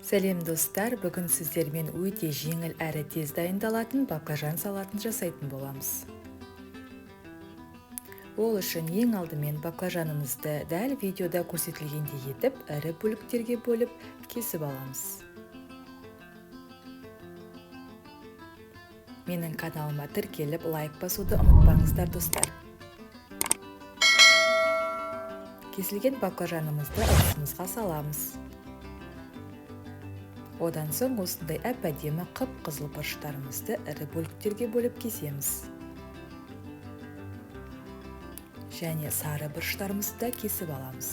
Сәлем достар, бүгін сіздермен өте жеңіл әрі тез дайындалатын баклажан салатын жасайтын боламыз. Ол үшін ең алдымен баклажанымызды дәл видеода көрсетілгендей етіп, ірі бөліктерге бөліп кесіп аламыз. Менің каналыма тіркеліп, лайк басуды ұмытпаңыздар достар. Кесілген баклажанымызды ыдысымызға саламыз. Одан соң осындай әп-әдемі қып-қызыл бұрыштарымызды ірі бөліктерге бөліп кесеміз. Және сары бұрыштарымызды да кесіп аламыз.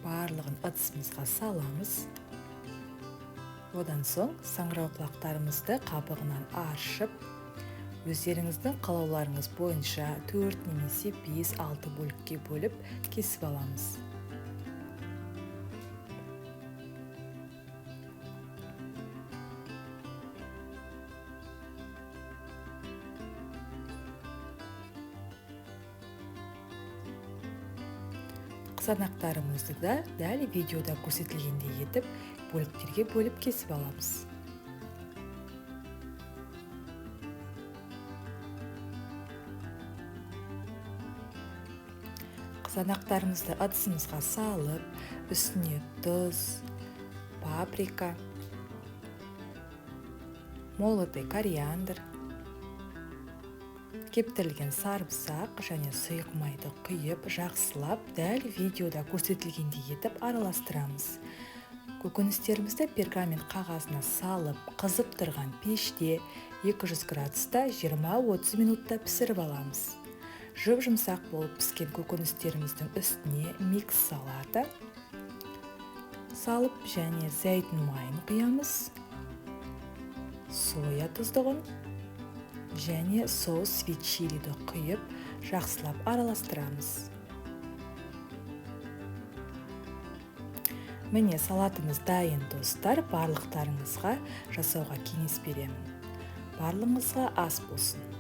Барлығын ыдысымызға саламыз. Одан соң саңырауқұлақтарымызды қабығынан аршып, өздеріңіздің қалауларыңыз бойынша 4 немесе 5-6 бөлікке бөліп кесіп аламыз. Қызанақтарымызды да дәл видеода көрсетілгендей етіп, бөліктерге бөліп кесіп аламыз. Қызанақтарымызды ыдысымызға салып, үстіне тұз, паприка, молотый кориандр, кептірілген сарымсақ және сұйық майды құйып, жақсылап, дәл видеода көрсетілгендей етіп араластырамыз. Көкөністерімізді пергамент қағазына салып, қызып тұрған пеште 200 градуста 20-30 минутта пісіріп аламыз. Жұп-жұмсақ болып піскен көкөністеріміздің үстіне микс салаты салып және зәйтүн майын құямыз, соя тұздығын және соус свит чилиді құйып, жақсылап араластырамыз. Міне салатымыз дайын достар, барлықтарыңызға жасауға кеңес беремін. Барлығыңызға ас болсын.